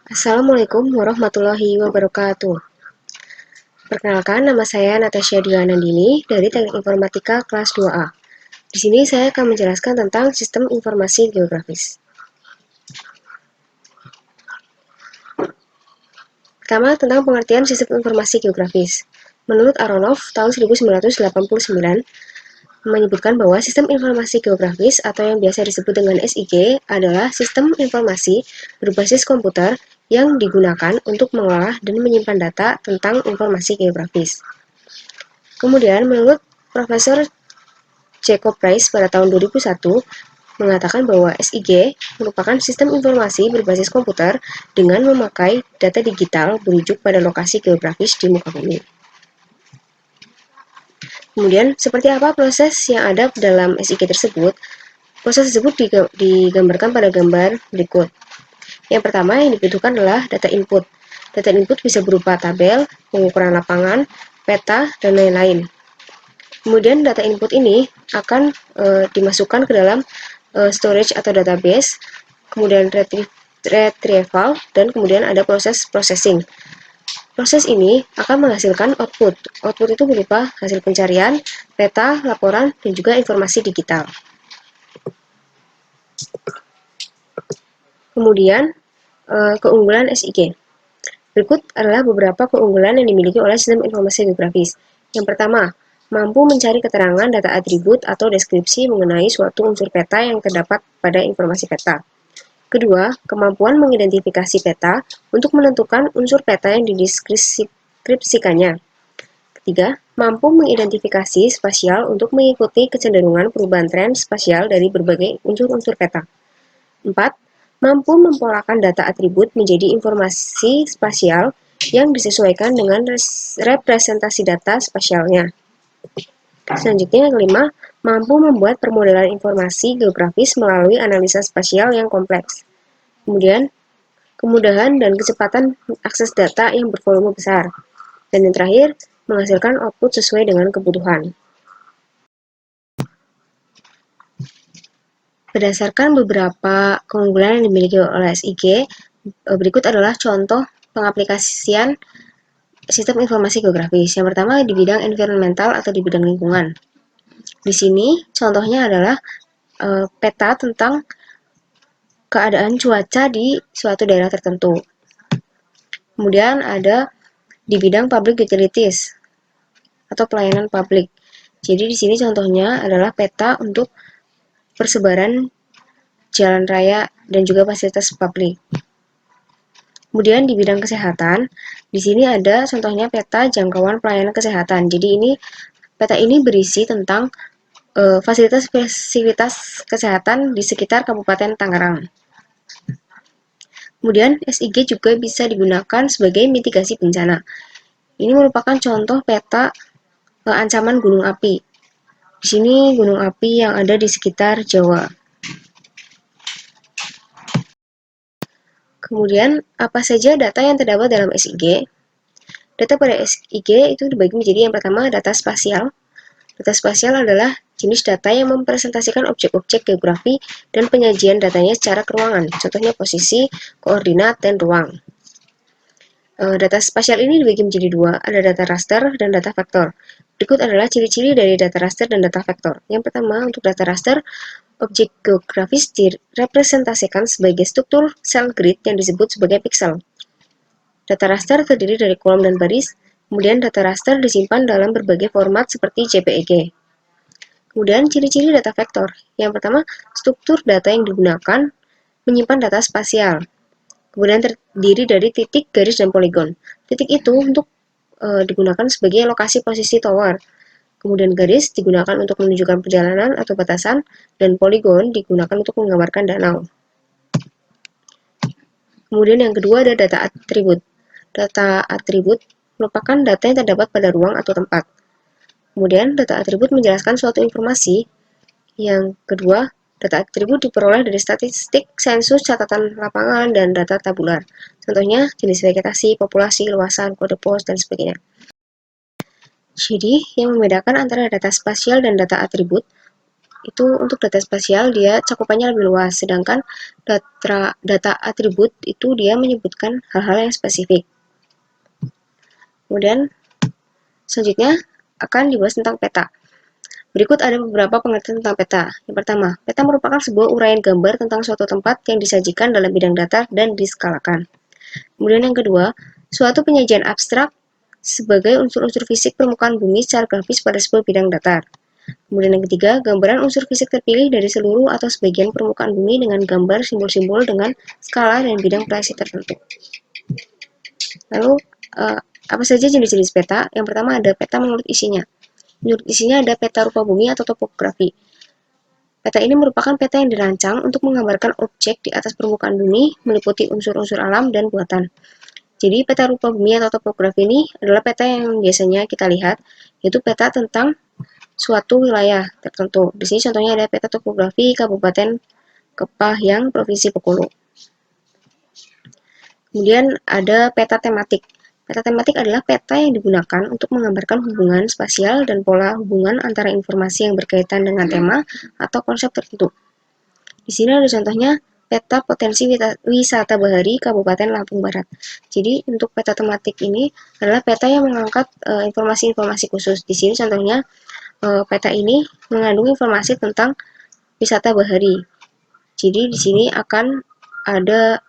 Assalamualaikum warahmatullahi wabarakatuh. Perkenalkan, nama saya Natasha Dianandini dari Teknik Informatika kelas 2A. Di sini saya akan menjelaskan tentang sistem informasi geografis. Pertama, tentang pengertian sistem informasi geografis. Menurut Aronoff, tahun 1989, menyebutkan bahwa sistem informasi geografis atau yang biasa disebut dengan SIG adalah sistem informasi berbasis komputer yang digunakan untuk mengolah dan menyimpan data tentang informasi geografis. Kemudian, menurut Profesor Jacob Price pada tahun 2001 mengatakan bahwa SIG merupakan sistem informasi berbasis komputer dengan memakai data digital merujuk pada lokasi geografis di muka bumi. Kemudian, seperti apa proses yang ada dalam SIG tersebut? Proses tersebut digambarkan pada gambar berikut. Yang pertama yang dibutuhkan adalah data input. Data input bisa berupa tabel, pengukuran lapangan, peta, dan lain-lain. Kemudian data input ini akan dimasukkan ke dalam storage atau database, kemudian retrieval, dan kemudian ada proses processing. Proses ini akan menghasilkan output. Output itu berupa hasil pencarian, peta, laporan, dan juga informasi digital. Kemudian, keunggulan SIG. Berikut adalah beberapa keunggulan yang dimiliki oleh sistem informasi geografis. Yang pertama, mampu mencari keterangan data atribut atau deskripsi mengenai suatu unsur peta yang terdapat pada informasi peta. Kedua, kemampuan mengidentifikasi peta untuk menentukan unsur peta yang dideskripsikannya. Ketiga, mampu mengidentifikasi spasial untuk mengikuti kecenderungan perubahan tren spasial dari berbagai unsur-unsur peta. 4. Mampu mempolakan data atribut menjadi informasi spasial yang disesuaikan dengan representasi data spasialnya. Selanjutnya, yang kelima, mampu membuat permodalan informasi geografis melalui analisa spasial yang kompleks. Kemudian, kemudahan dan kecepatan akses data yang bervolume besar. Dan yang terakhir, menghasilkan output sesuai dengan kebutuhan. Berdasarkan beberapa keunggulan yang dimiliki oleh SIG, berikut adalah contoh pengaplikasian sistem informasi geografis. Yang pertama di bidang environmental atau di bidang lingkungan. Di sini contohnya adalah peta tentang keadaan cuaca di suatu daerah tertentu. Kemudian ada di bidang public utilities atau pelayanan publik. Jadi di sini contohnya adalah peta untuk persebaran jalan raya dan juga fasilitas publik. Kemudian di bidang kesehatan, di sini ada contohnya peta jangkauan pelayanan kesehatan. Jadi ini peta ini berisi tentang fasilitas kesehatan di sekitar Kabupaten Tangerang. Kemudian SIG juga bisa digunakan sebagai mitigasi bencana. Ini merupakan contoh peta ancaman gunung api. Di sini gunung api yang ada di sekitar Jawa. Kemudian, apa saja data yang terdapat dalam SIG? Data pada SIG itu dibagi menjadi yang pertama data spasial. Data spasial adalah jenis data yang mempresentasikan objek-objek geografi dan penyajian datanya secara keruangan, contohnya posisi, koordinat, dan ruang. Data spasial ini dibagi menjadi dua, ada data raster dan data vektor. Berikut adalah ciri-ciri dari data raster dan data vektor. Yang pertama, untuk data raster, objek geografis direpresentasikan sebagai struktur sel grid yang disebut sebagai piksel. Data raster terdiri dari kolom dan baris, kemudian data raster disimpan dalam berbagai format seperti JPEG. Kemudian ciri-ciri data vektor. Yang pertama, struktur data yang digunakan menyimpan data spasial. Kemudian terdiri dari titik, garis, dan poligon. Titik itu untuk digunakan sebagai lokasi posisi tower. Kemudian garis digunakan untuk menunjukkan perjalanan atau batasan, dan poligon digunakan untuk menggambarkan danau. Kemudian yang kedua ada data atribut. Data atribut merupakan data yang terdapat pada ruang atau tempat. Kemudian data atribut menjelaskan suatu informasi. Yang kedua, data atribut diperoleh dari statistik, sensus, catatan lapangan, dan data tabular. Contohnya jenis vegetasi, populasi, luasan, kode pos, dan sebagainya. Jadi, yang membedakan antara data spasial dan data atribut, itu untuk data spasial dia cakupannya lebih luas, sedangkan data atribut itu dia menyebutkan hal-hal yang spesifik. Kemudian selanjutnya akan dibahas tentang peta. Berikut ada beberapa pengertian tentang peta. Yang pertama, peta merupakan sebuah uraian gambar tentang suatu tempat yang disajikan dalam bidang data dan diskalakan. Kemudian yang kedua, suatu penyajian abstrak sebagai unsur-unsur fisik permukaan bumi secara grafis pada sebuah bidang datar. Kemudian yang ketiga, gambaran unsur fisik terpilih dari seluruh atau sebagian permukaan bumi dengan gambar simbol-simbol dengan skala dan bidang proyeksi tertentu. Lalu, apa saja jenis-jenis peta? Yang pertama ada peta menurut isinya. Menurut isinya ada peta rupa bumi atau topografi. Peta ini merupakan peta yang dirancang untuk menggambarkan objek di atas permukaan bumi, meliputi unsur-unsur alam dan buatan. Jadi peta rupa bumi atau topografi ini adalah peta yang biasanya kita lihat, yaitu peta tentang suatu wilayah tertentu. Di sini contohnya ada peta topografi Kabupaten Kepahyang, Provinsi Bengkulu. Kemudian ada peta tematik. Peta tematik adalah peta yang digunakan untuk menggambarkan hubungan spasial dan pola hubungan antara informasi yang berkaitan dengan tema atau konsep tertentu. Di sini ada contohnya peta potensi wisata bahari Kabupaten Lampung Barat. Jadi untuk peta tematik ini adalah peta yang mengangkat informasi-informasi khusus. Di sini contohnya peta ini mengandung informasi tentang wisata bahari. Jadi di sini akan ada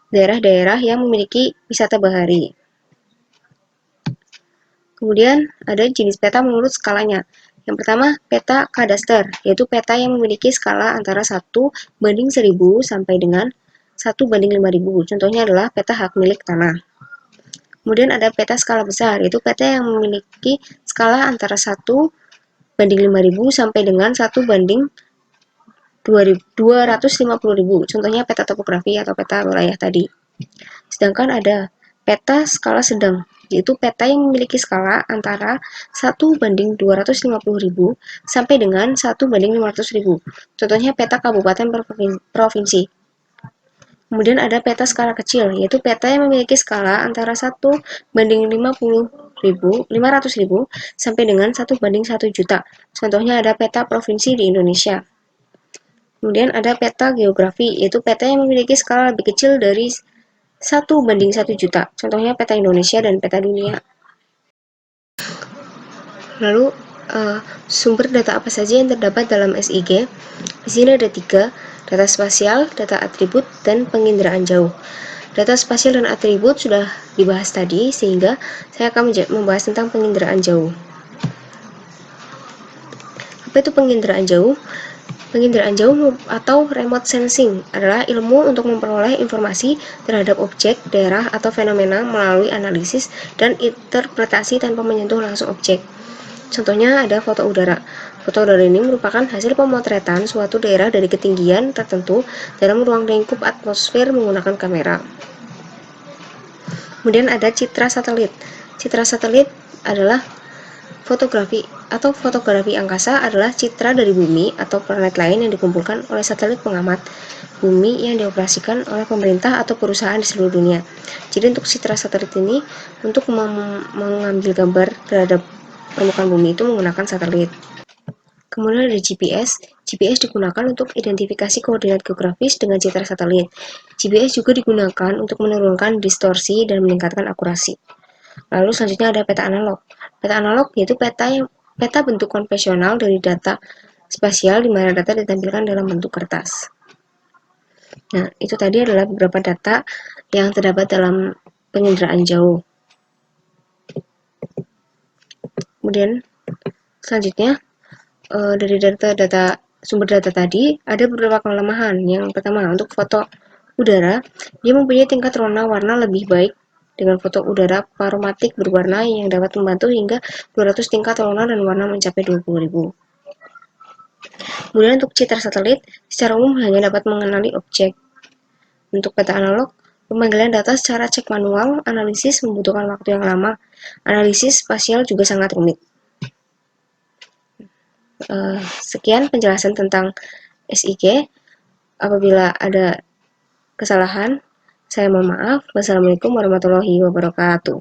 daerah-daerah yang memiliki wisata bahari. Kemudian ada jenis peta menurut skalanya. Yang pertama, peta kadaster, yaitu peta yang memiliki skala antara 1:1000 sampai dengan 1:5000. Contohnya adalah peta hak milik tanah. Kemudian ada peta skala besar, yaitu peta yang memiliki skala antara 1:5000 sampai dengan 1:250.000. Contohnya peta topografi atau peta wilayah tadi. Sedangkan ada peta skala sedang, yaitu peta yang memiliki skala antara 1:250.000 sampai dengan 1:500.000. Contohnya peta kabupaten provinsi. Kemudian ada peta skala kecil, yaitu peta yang memiliki skala antara 1:500.000 sampai dengan 1:1 juta. Contohnya ada peta provinsi di Indonesia. Kemudian ada peta geografi, yaitu peta yang memiliki skala lebih kecil dari 1:1 juta. Contohnya peta Indonesia dan peta dunia. Lalu sumber data apa saja yang terdapat dalam SIG? Di sini ada 3, data spasial, data atribut, dan penginderaan jauh. Data spasial dan atribut sudah dibahas tadi, sehingga saya akan membahas tentang penginderaan jauh. Apa itu penginderaan jauh? Penginderaan jauh atau remote sensing adalah ilmu untuk memperoleh informasi terhadap objek, daerah, atau fenomena melalui analisis dan interpretasi tanpa menyentuh langsung objek. Contohnya ada foto udara. Foto udara ini merupakan hasil pemotretan suatu daerah dari ketinggian tertentu dalam ruang lingkup atmosfer menggunakan kamera. Kemudian ada citra satelit. Citra satelit adalah fotografi angkasa adalah citra dari bumi atau planet lain yang dikumpulkan oleh satelit pengamat bumi yang dioperasikan oleh pemerintah atau perusahaan di seluruh dunia. Jadi untuk citra satelit ini untuk mengambil gambar terhadap permukaan bumi itu menggunakan satelit. Kemudian ada GPS. GPS digunakan untuk identifikasi koordinat geografis dengan citra satelit. GPS juga digunakan untuk menurunkan distorsi dan meningkatkan akurasi. Lalu selanjutnya ada peta analog. Peta analog yaitu peta bentuk konvensional dari data spasial di mana data ditampilkan dalam bentuk kertas. Nah, itu tadi adalah beberapa data yang terdapat dalam penginderaan jauh. Kemudian selanjutnya dari sumber data tadi ada beberapa kelemahan. Yang pertama, untuk foto udara, dia mempunyai tingkat rona warna lebih baik dengan foto udara paromatik berwarna yang dapat membantu hingga 200 tingkat rona dan warna mencapai 20.000. Kemudian untuk citra satelit, secara umum hanya dapat mengenali objek. Untuk peta analog, pemanggilan data secara cek manual, analisis membutuhkan waktu yang lama. Analisis spasial juga sangat rumit. Sekian penjelasan tentang SIG. Apabila ada kesalahan, saya mohon maaf. Wassalamualaikum warahmatullahi wabarakatuh.